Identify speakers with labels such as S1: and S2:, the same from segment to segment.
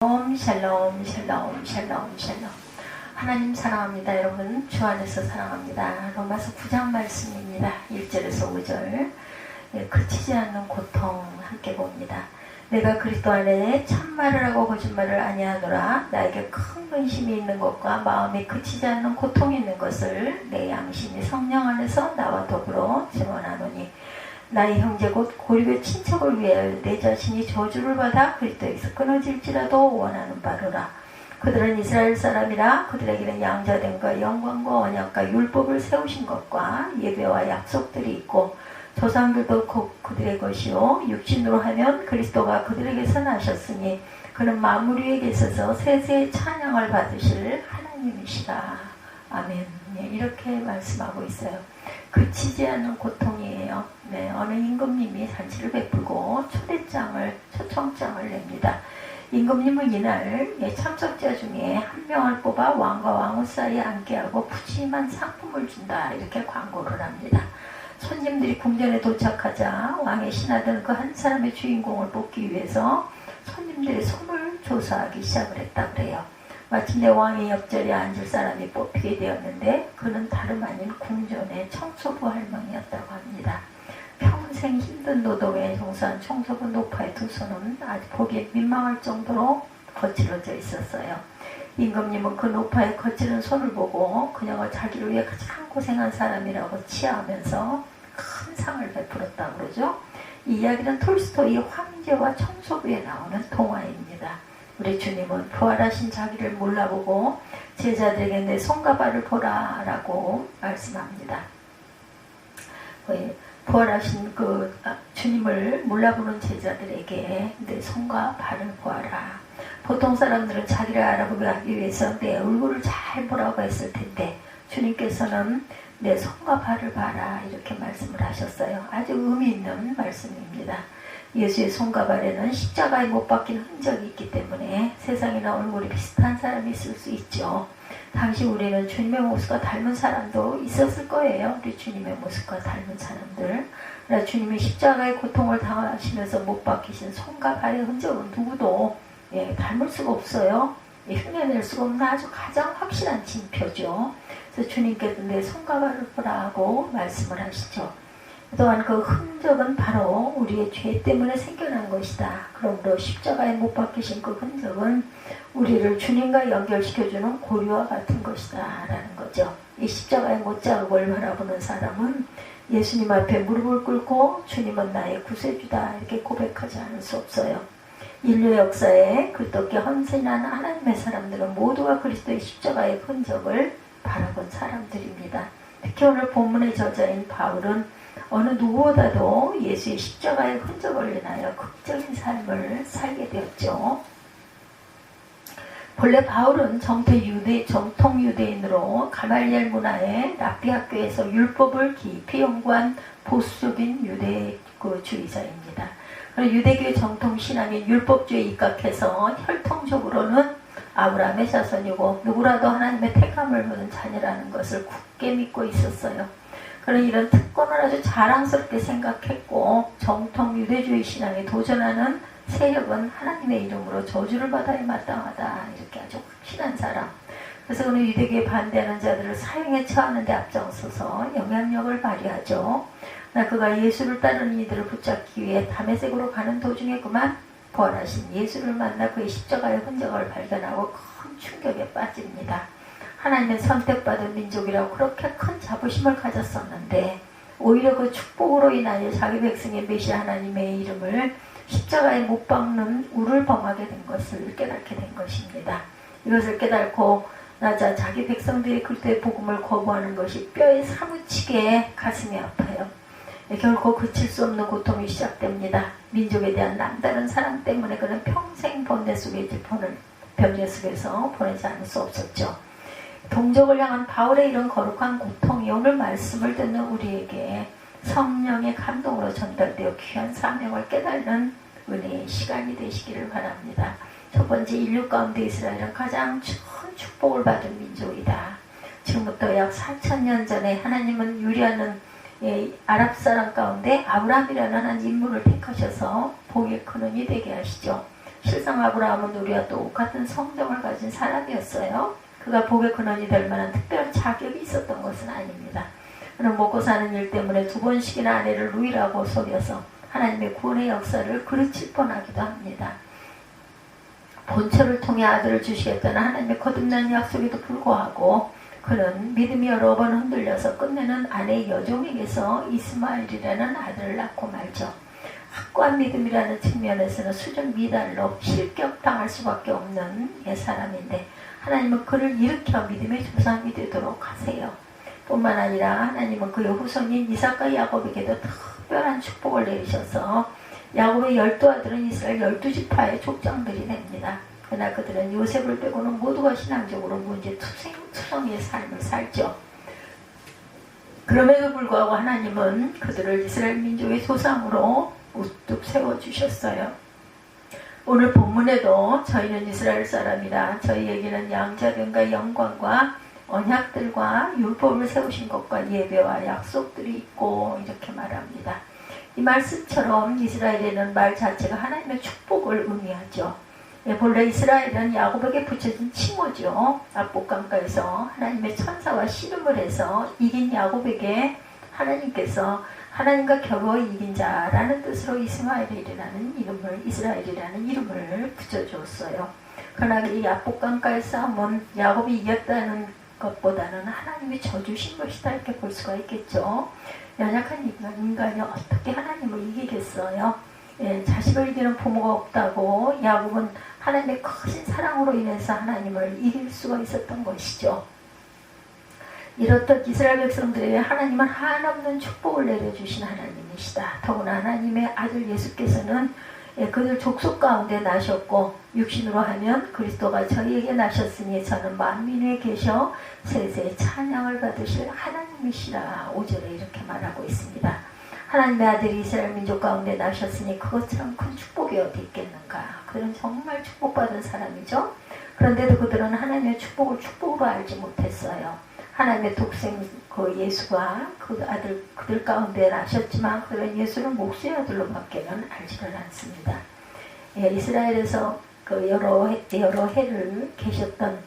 S1: 샬롬 샬롬 샬롬 샬롬. 하나님 사랑합니다. 여러분 주 안에서 사랑합니다. 로마서 9장 말씀입니다. 1절에서 5절. 그치지 않는 고통 함께 봅니다. 내가 그리스도 안에 참말을 하고 거짓말을 아니하노라. 나에게 큰 근심이 있는 것과 마음이 그치지 않는 고통이 있는 것을 내 양심이 성령 안에서 나와 더불어 증언하노니 나의 형제 곧 고립의 친척을 위하여 내 자신이 저주를 받아 그리스도에서 끊어질지라도 원하는 바로라. 그들은 이스라엘 사람이라 그들에게는 양자됨과 영광과 언약과 율법을 세우신 것과 예배와 약속들이 있고 조상들도 그들의 것이요 육신으로 하면 그리스도가 그들에게서 나셨으니 그는 만물 위에 계셔서 세세의 찬양을 받으실 하나님이시라. 아멘. 이렇게 말씀하고 있어요. 그치지 않는 고통이에요. 어느 임금님이 잔치를 베풀고 초청장을 냅니다. 임금님은 이날 참석자 중에 한 명을 뽑아 왕과 왕후 사이에 앉게 하고 푸짐한 상품을 준다. 이렇게 광고를 합니다. 손님들이 궁전에 도착하자 왕의 신하들은 그 한 사람의 주인공을 뽑기 위해서 손님들의 손을 조사하기 시작을 했다 그래요. 마침내 왕의 옆자리에 앉을 사람이 뽑히게 되었는데 그는 다름 아닌 궁전의 청소부 할망이었다고 합니다. 평생 힘든 노동에 종사한 청소부 노파의 두 손은 아주 보기에 민망할 정도로 거칠어져 있었어요. 임금님은 그 노파의 거칠은 손을 보고 그녀가 자기를 위해 가장 고생한 사람이라고 치하하면서 큰 상을 베풀었다고 그러죠. 이 이야기는 톨스토이의 황제와 청소부에 나오는 동화입니다. 우리 주님은 부활하신 자기를 몰라보고 제자들에게 내 손과 발을 보라 라고 말씀합니다. 부활하신 주님을 몰라보는 제자들에게 내 손과 발을 보아라. 보통 사람들은 자기를 알아보게 하기 위해서 내 얼굴을 잘 보라고 했을 텐데 주님께서는 내 손과 발을 봐라 이렇게 말씀을 하셨어요. 아주 의미 있는 말씀입니다. 예수의 손과 발에는 십자가에 못 박힌 흔적이 있기 때문에 세상이나 얼굴이 비슷한 사람이 있을 수 있죠. 당시 우리는 주님의 모습과 닮은 사람도 있었을 거예요. 우리 주님의 모습과 닮은 사람들. 그러나 주님이 십자가의 고통을 당하시면서 못 박히신 손과 발의 흔적은 누구도 닮을 수가 없어요. 흉내낼 수가 없는 아주 가장 확실한 징표죠. 그래서 주님께서 내 손과 발을 보라고 말씀을 하시죠. 또한 그 흔적은 바로 우리의 죄 때문에 생겨난 것이다. 그러므로 십자가에 못 박히신 그 흔적은 우리를 주님과 연결시켜주는 고리와 같은 것이다 라는 거죠. 이 십자가의 못자국을 바라보는 사람은 예수님 앞에 무릎을 꿇고 주님은 나의 구세주다 이렇게 고백하지 않을 수 없어요. 인류 역사에 그리스도께 헌신한 하나님의 사람들은 모두가 그리스도의 십자가의 흔적을 바라본 사람들입니다. 특히 오늘 본문의 저자인 바울은 어느 누구보다도 예수의 십자가의 흔적을 인하여 극적인 삶을 살게 되었죠. 본래 바울은 정통 유대인으로 가말리엘 문화의 랍비 학교에서 율법을 깊이 연구한 보수적인 유대주의자입니다. 유대교의 정통 신앙인 율법주의에 입각해서 혈통적으로는 아브라함의 자손이고 누구라도 하나님의 택함을 받은 자녀라는 것을 굳게 믿고 있었어요. 그런 이런 특권을 아주 자랑스럽게 생각했고 정통 유대주의 신앙에 도전하는 세력은 하나님의 이름으로 저주를 받아야 마땅하다 이렇게 아주 확신한 사람. 그래서 그는 유대교에 반대하는 자들을 사형에 처하는 데 앞장서서 영향력을 발휘하죠. 그가 예수를 따르는 이들을 붙잡기 위해 다메섹으로 가는 도중에 그만 부활하신 예수를 만나 그의 십자가의 흔적을 발견하고 큰 충격에 빠집니다. 하나님의 선택받은 민족이라고 그렇게 큰 자부심을 가졌었는데 오히려 그 축복으로 인하여 자기 백성의 메시아 하나님의 이름을 십자가에 못 박는 우를 범하게 된 것을 깨닫게 된 것입니다. 이것을 깨닫고 나자 자기 백성들이 그리스도의 복음을 거부하는 것이 뼈에 사무치게 가슴이 아파요. 결코 그칠 수 없는 고통이 시작됩니다. 민족에 대한 남다른 사랑 때문에 그는 평생 번뇌 속에서 보내지 않을 수 없었죠. 동족을 향한 바울의 이런 거룩한 고통이 오늘 말씀을 듣는 우리에게 성령의 감동으로 전달되어 귀한 사명을 깨닫는 은혜의 시간이 되시기를 바랍니다. 첫 번째, 인류 가운데 이스라엘은 가장 큰 축복을 받은 민족이다. 지금부터 약 4,000년 전에 하나님은 유리하는 아랍 사람 가운데 아브라함이라는 한 인물을 택하셔서 복의 근원이 되게 하시죠. 실상 아브라함은 우리와 똑같은 성정을 가진 사람이었어요. 그가 복의 근원이 될 만한 특별한 자격이 있었던 것은 아닙니다. 그는 먹고 사는 일 때문에 2번씩이나 아내를 루이라고 속여서 하나님의 구원의 역사를 그르칠 뻔하기도 합니다. 본처를 통해 아들을 주시겠다는 하나님의 거듭난 약속에도 불구하고 그는 믿음이 여러 번 흔들려서 끝내는 아내 여종에게서 이스마엘이라는 아들을 낳고 말죠. 확고한 믿음이라는 측면에서는 수준 미달로 실격당할 수밖에 없는 사람인데 하나님은 그를 일으켜 믿음의 조상이 되도록 하세요. 뿐만 아니라 하나님은 그의 후손인 이삭과 야곱에게도 특별한 축복을 내리셔서 야곱의 12아들은 이스라엘 12지파의 족장들이 됩니다. 그러나 그들은 요셉을 빼고는 모두가 신앙적으로 문제투성이의 삶을 살죠. 그럼에도 불구하고 하나님은 그들을 이스라엘 민족의 조상으로 우뚝 세워주셨어요. 오늘 본문에도 저희는 이스라엘 사람이라 저희에게는 양자변과 영광과 언약들과 율법을 세우신 것과 예배와 약속들이 있고 이렇게 말합니다. 이 말씀처럼 이스라엘에는 말 자체가 하나님의 축복을 의미하죠. 본래 이스라엘은 야곱에게 붙여진 칭호죠. 압복강가에서 하나님의 천사와 씨름을 해서 이긴 야곱에게 하나님께서 하나님과 겨루어 이긴 자라는 뜻으로 이스라엘이라는 이름을 붙여주었어요. 그러나 이 압복강가의 싸움은 야곱이 이겼다는 것보다는 하나님이 져주신 것이다 이렇게 볼 수가 있겠죠. 연약한 인간이 어떻게 하나님을 이기겠어요? 자식을 이기는 부모가 없다고 야곱은 하나님의 크신 사랑으로 인해서 하나님을 이길 수가 있었던 것이죠. 이렇듯 이스라엘 백성들에게 하나님은 한없는 축복을 내려주신 하나님이시다. 더구나 하나님의 아들 예수께서는 그들 족속 가운데 나셨고 육신으로 하면 그리스도가 저희에게 나셨으니 저는 만민에 계셔 세세의 찬양을 받으실 하나님이시라 5절에 이렇게 말하고 있습니다. 하나님의 아들이 이스라엘 민족 가운데 나셨으니 그것처럼 큰 축복이 어디 있겠는가. 그들은 정말 축복받은 사람이죠. 그런데도 그들은 하나님의 축복을 축복으로 알지 못했어요. 하나님의 독생 그 예수가 그 아들 그들 가운데 나셨지만 그들은 예수를 목수의 아들로밖에는 알지를 않습니다. 이스라엘에서 그 여러 해를 계셨던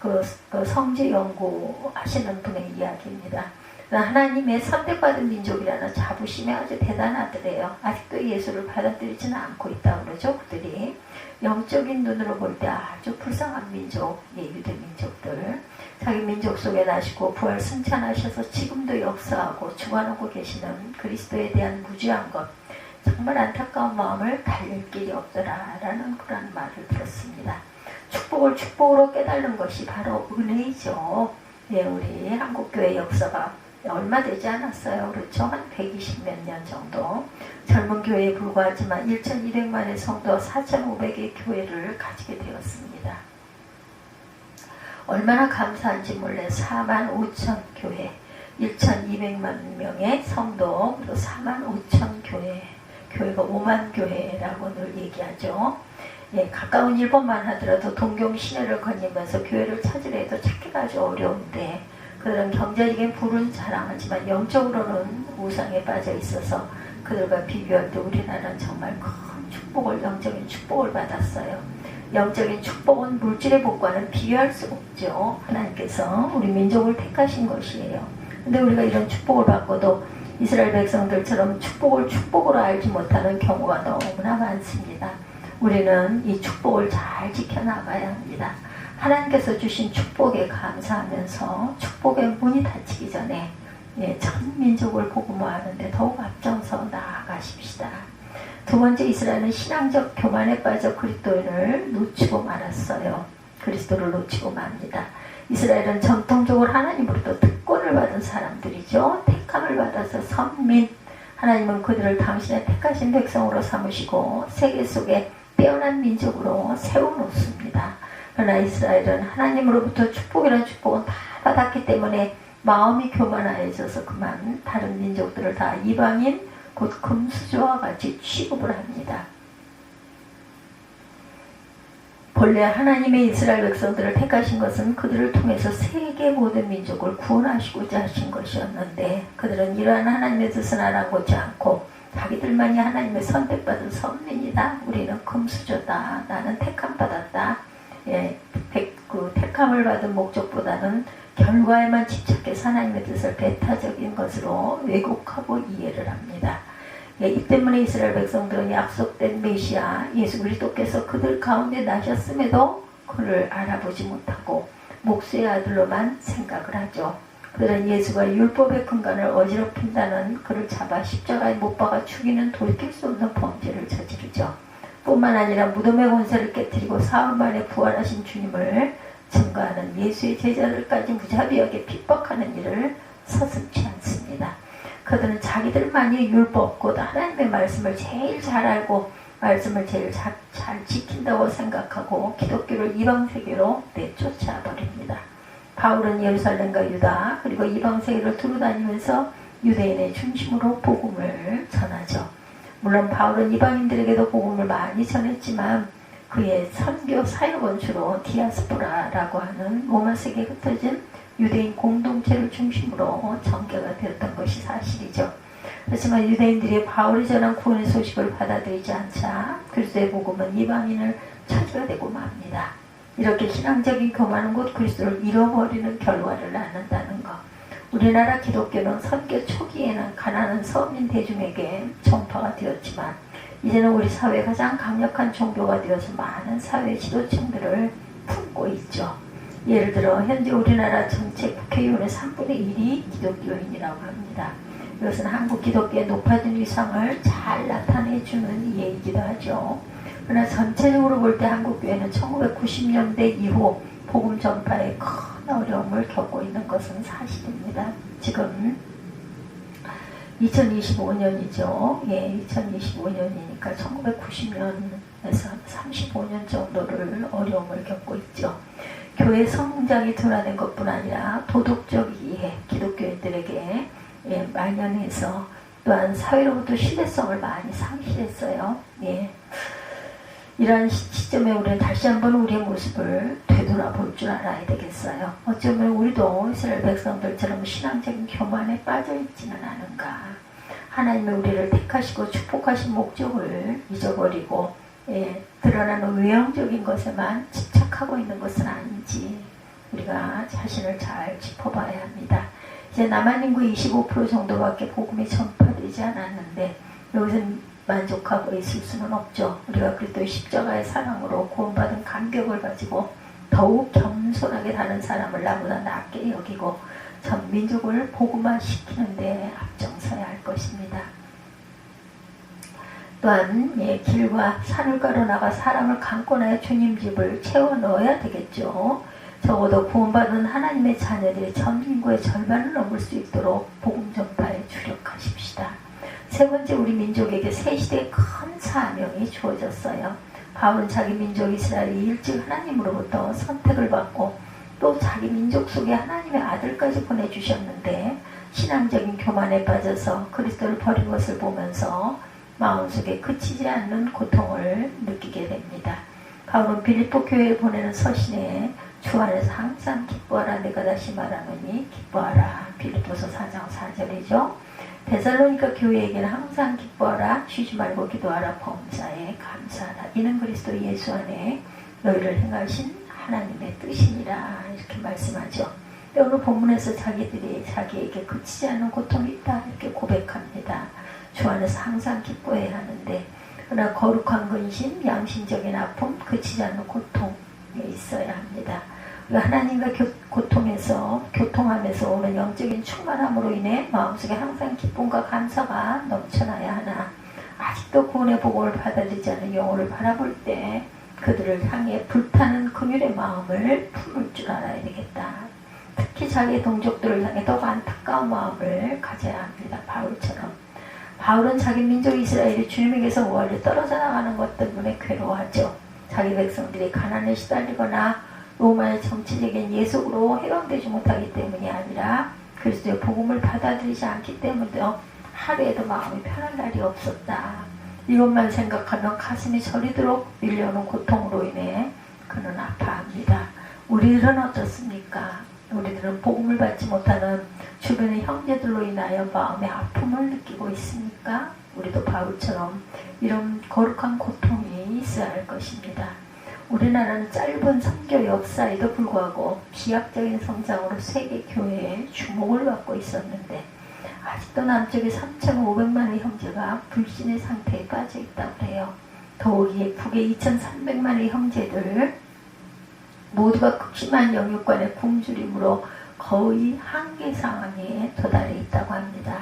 S1: 그 성지 연구하시는 분의 이야기입니다. 하나님의 선택받은 민족이라는 자부심이 아주 대단하더래요. 아직도 예수를 받아들이지는 않고 있다고 그러죠. 그들이 영적인 눈으로 볼 때 아주 불쌍한 민족, 유대 민족들. 자기 민족 속에 나시고 부활 승천하셔서 지금도 역사하고 주관하고 계시는 그리스도에 대한 무지한 것, 정말 안타까운 마음을 달랠 길이 없더라라는 그런 말을 들었습니다. 축복을 축복으로 깨달는 것이 바로 은혜이죠. 우리 한국교회 역사가 얼마 되지 않았어요. 그렇죠? 한 120 몇 년 정도. 젊은 교회에 불과하지만 1200만의 성도 4500의 교회를 가지게 되었습니다. 얼마나 감사한지 몰래 4만 5천 교회, 1200만 명의 성도, 그리고 4만 5천 교회가 5만 교회라고 늘 얘기하죠. 가까운 일본만 하더라도 동경 시내를 거니면서 교회를 찾으려 해도 찾기가 아주 어려운데 그들은 경제적인 부는 자랑하지만 영적으로는 우상에 빠져 있어서 그들과 비교할 때 우리나라는 정말 큰 축복을, 영적인 축복을 받았어요. 영적인 축복은 물질의 복과는 비교할 수 없죠. 하나님께서 우리 민족을 택하신 것이에요. 근데 우리가 이런 축복을 받고도 이스라엘 백성들처럼 축복을 축복으로 알지 못하는 경우가 너무나 많습니다. 우리는 이 축복을 잘 지켜나가야 합니다. 하나님께서 주신 축복에 감사하면서 축복의 문이 닫히기 전에 전 민족을 복음화하는데 더욱 앞장서 나아가십시다. 두 번째, 이스라엘은 신앙적 교만에 빠져 그리스도인을 놓치고 말았어요. 그리스도를 놓치고 맙니다. 이스라엘은 전통적으로 하나님으로부터 특권을 받은 사람들이죠. 택함을 받아서 선민, 하나님은 그들을 당신의 택하신 백성으로 삼으시고 세계 속에 빼어난 민족으로 세워놓습니다. 그러나 이스라엘은 하나님으로부터 축복이라는 축복은 다 받았기 때문에 마음이 교만하여져서 그만 다른 민족들을 다 이방인 곧 금수저와 같이 취급을 합니다. 본래 하나님의 이스라엘 백성들을 택하신 것은 그들을 통해서 세계 모든 민족을 구원하시고자 하신 것이었는데 그들은 이러한 하나님의 뜻은 알아보지 않고 자기들만이 하나님의 선택받은 선민이다. 우리는 금수저다. 나는 택함 받았다. 예, 그 택함을 받은 목적보다는 결과에만 집착해서 하나님의 뜻을 배타적인 것으로 왜곡하고 이해를 합니다. 예, 이 때문에 이스라엘 백성들은 약속된 메시아 예수 그리스도께서 그들 가운데 나셨음에도 그를 알아보지 못하고 목수의 아들로만 생각을 하죠. 그들은 예수가 율법의 근간을 어지럽힌다는 그를 잡아 십자가에 못 박아 죽이는 돌이킬 수 없는 범죄를 저지르죠. 뿐만 아니라 무덤의 권세를 깨뜨리고 사흘 만에 부활하신 주님을 증거하는 예수의 제자들까지 무자비하게 핍박하는 일을 서슴지 않습니다. 그들은 자기들만이 율법, 곧 하나님의 말씀을 제일 잘 알고 말씀을 제일 잘 지킨다고 생각하고 기독교를 이방세계로 내쫓아 버립니다. 바울은 예루살렘과 유다 그리고 이방세계를 두루다니면서 유대인의 중심으로 복음을 전하죠. 물론 바울은 이방인들에게도 복음을 많이 전했지만 그의 선교 사역은 주로 디아스포라라고 하는 로마세계에 흩어진 유대인 공동체를 중심으로 전개가 되었던 것이 사실이죠. 그렇지만 유대인들이 바울이 전한 구원의 소식을 받아들이지 않자 그리스도의 복음은 이방인을 차지가 되고 맙니다. 이렇게 신앙적인 교만은 곧 그리스도를 잃어버리는 결과를 낳는다는 것. 우리나라 기독교는 선교 초기에는 가난한 서민 대중에게 전파가 되었지만 이제는 우리 사회의 가장 강력한 종교가 되어서 많은 사회 지도층들을 품고 있죠. 예를 들어 현재 우리나라 전체 국회의원의 3분의 1이 기독교인이라고 합니다. 이것은 한국 기독교의 높아진 위상을 잘 나타내주는 예이기도 하죠. 그러나 전체적으로 볼 때 한국교회는 1990년대 이후 복음 전파에 큰 어려움을 겪고 있는 것은 사실입니다. 지금 2025년이죠. 예, 2025년이니까 1990년에서 35년 정도를 어려움을 겪고 있죠. 교회 성장이 둔화된 것뿐 아니라 도덕적 이해, 기독교인들에게 만연해서 또한 사회로부터 신뢰성을 많이 상실했어요. 예. 이러한 시점에 우리는 다시 한번 우리의 모습을 되돌아볼 줄 알아야 되겠어요. 어쩌면 우리도 이스라엘 백성들처럼 신앙적인 교만에 빠져있지는 않은가. 하나님의 우리를 택하시고 축복하신 목적을 잊어버리고 드러나는 외형적인 것에만 집착하고 있는 것은 아닌지 우리가 자신을 잘 짚어봐야 합니다. 이제 남한 인구 25% 정도밖에 복음이 전파되지 않았는데 여기서 만족하고 있을 수는 없죠. 우리가 그리스도의 십자가의 사랑으로 구원받은 감격을 가지고 더욱 겸손하게 다른 사람을 나보다 낫게 여기고 전 민족을 복음화시키는 데 앞장서야 할 것입니다. 또한 길과 산을 가로나가 사람을 강권하여 주님 집을 채워 넣어야 되겠죠. 적어도 구원받은 하나님의 자녀들이 전 인구의 절반을 넘을 수 있도록 복음 전파에 주력하십시다. 세 번째, 우리 민족에게 새 시대의 큰 사명이 주어졌어요. 바울은 자기 민족 이스라엘이 일찍 하나님으로부터 선택을 받고 또 자기 민족 속에 하나님의 아들까지 보내주셨는데 신앙적인 교만에 빠져서 그리스도를 버린 것을 보면서 마음속에 그치지 않는 고통을 느끼게 됩니다. 바울은 빌립보 교회에 보내는 서신에 주 안에서 항상 기뻐하라 내가 다시 말하노니 기뻐하라. 빌립보서 4장 4절이죠. 데살로니가 교회에게는 항상 기뻐하라, 쉬지 말고 기도하라, 범사에 감사하라. 이는 그리스도 예수 안에 너희를 행하신 하나님의 뜻이니라. 이렇게 말씀하죠. 오늘 본문에서 자기들이 자기에게 그치지 않는 고통이 있다 이렇게 고백합니다. 주 안에서 항상 기뻐해야 하는데 그러나 거룩한 근심, 양심적인 아픔, 그치지 않는 고통에 있어야 합니다. 하나님과 교통하면서 오는 영적인 충만함으로 인해 마음속에 항상 기쁨과 감사가 넘쳐나야 하나 아직도 구원의 복음을 받아들이지 않은 영혼을 바라볼 때 그들을 향해 불타는 긍휼의 마음을 품을 줄 알아야 되겠다. 특히 자기의 동족들을 향해 더욱 안타까운 마음을 가져야 합니다. 바울처럼. 바울은 자기 민족 이스라엘이 주님에게서 멀리 떨어져 나가는 것 때문에 괴로워하죠. 자기 백성들이 가난에 시달리거나 로마의 정치적인 예속으로 해방되지 못하기 때문이 아니라 그리스도의 복음을 받아들이지 않기 때문에도 하루에도 마음이 편한 날이 없었다. 이것만 생각하면 가슴이 저리도록 밀려오는 고통으로 인해 그는 아파합니다. 우리들은 어떻습니까? 우리들은 복음을 받지 못하는 주변의 형제들로 인하여 마음의 아픔을 느끼고 있습니까? 우리도 바울처럼 이런 거룩한 고통이 있어야 할 것입니다. 우리나라는 짧은 선교 역사에도 불구하고 비약적인 성장으로 세계 교회에 주목을 받고 있었는데 아직도 남쪽에 3,500만의 형제가 불신의 상태에 빠져 있다고 해요. 더욱이 북의 2,300만의 형제들 모두가 극심한 영육간의 굶주림으로 거의 한계 상황에 도달해 있다고 합니다.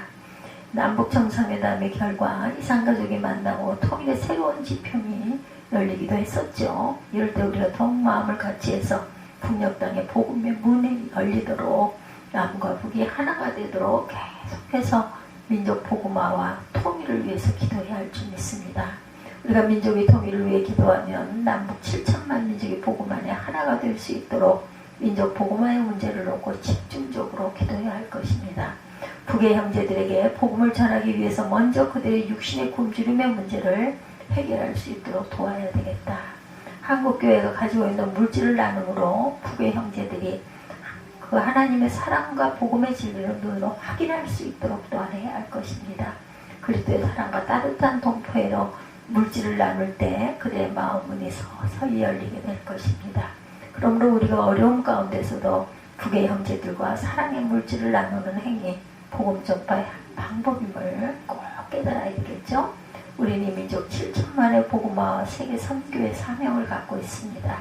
S1: 남북 정상회담의 결과 이산가족이 만나고 통일의 새로운 지평이 열리기도 했었죠. 이럴 때 우리가 더욱 마음을 같이해서 북녘 땅에 복음의 문이 열리도록 남과 북이 하나가 되도록 계속해서 민족 복음화와 통일을 위해서 기도해야 할 줄 믿습니다. 우리가 민족의 통일을 위해 기도하면 남북 7천만 민족의 복음 안에 하나가 될 수 있도록 민족 복음화의 문제를 놓고 집중적으로 기도해야 할 것입니다. 북의 형제들에게 복음을 전하기 위해서 먼저 그들의 육신의 굶주림의 문제를 해결할 수 있도록 도와야 되겠다. 한국교회가 가지고 있는 물질을 나눔으로 북의 형제들이 그 하나님의 사랑과 복음의 진리를 눈으로 확인할 수 있도록 또한 해야 할 것입니다. 그리스도의 사랑과 따뜻한 동포애로 물질을 나눌 때 그들의 마음 문이 서서히 열리게 될 것입니다. 그러므로 우리가 어려움 가운데서도 북의 형제들과 사랑의 물질을 나누는 행위, 복음 전파의 방법임을 꼭 깨달아야 되겠죠. 우리는 이 민족 7천만의 복음화와 세계 선교의 사명을 갖고 있습니다.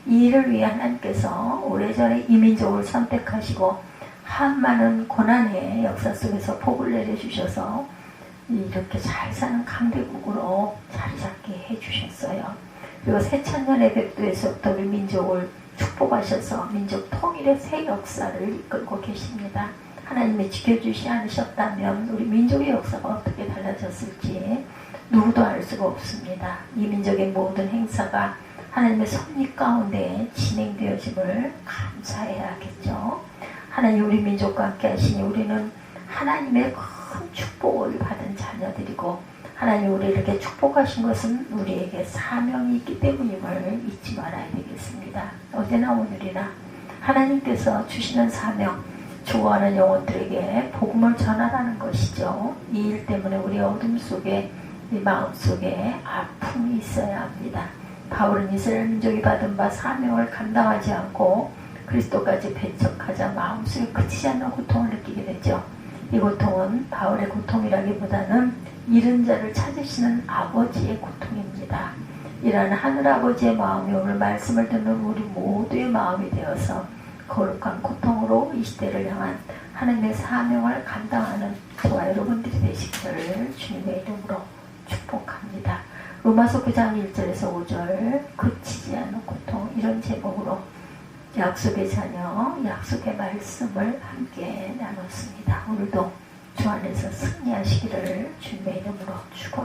S1: 이 일을 위해 하나님께서 오래전에 이 민족을 선택하시고 한 많은 고난의 역사 속에서 복을 내려주셔서 이렇게 잘 사는 강대국으로 자리 잡게 해주셨어요. 그리고 새천년의 백두에서부터 우리 민족을 축복하셔서 민족 통일의 새 역사를 이끌고 계십니다. 하나님이 지켜주시 않으셨다면 우리 민족의 역사가 어떻게 달라졌을지 누구도 알 수가 없습니다. 이 민족의 모든 행사가 하나님의 섭리 가운데 진행되어짐을 감사해야겠죠. 하나님 우리 민족과 함께 하시니 우리는 하나님의 큰 축복을 받은 자녀들이고 하나님 우리를 이렇게 축복하신 것은 우리에게 사명이 있기 때문임을 잊지 말아야 되겠습니다. 어제나 오늘이나 하나님께서 주시는 사명, 죽어가는 영혼들에게 복음을 전하라는 것이죠. 이 일 때문에 우리 어둠 속에 이 마음속에 아픔이 있어야 합니다. 바울은 이스라엘 민족이 받은 바 사명을 감당하지 않고 그리스도까지 배척하자 마음속에 그치지 않는 고통을 느끼게 되죠. 이 고통은 바울의 고통이라기보다는 잃은 자를 찾으시는 아버지의 고통입니다. 이러한 하늘아버지의 마음이 오늘 말씀을 듣는 우리 모두의 마음이 되어서 거룩한 고통으로 이 시대를 향한 하나님의 사명을 감당하는 저와 여러분들이 되시기를 주님의 이름으로 축복합니다. 로마서 9장 1절에서 5절 그치지 않는 고통 이런 제목으로 약속의 자녀, 약속의 말씀을 함께 나눴습니다. 오늘도 주 안에서 승리하시기를 주님의 이름으로 축원합니다.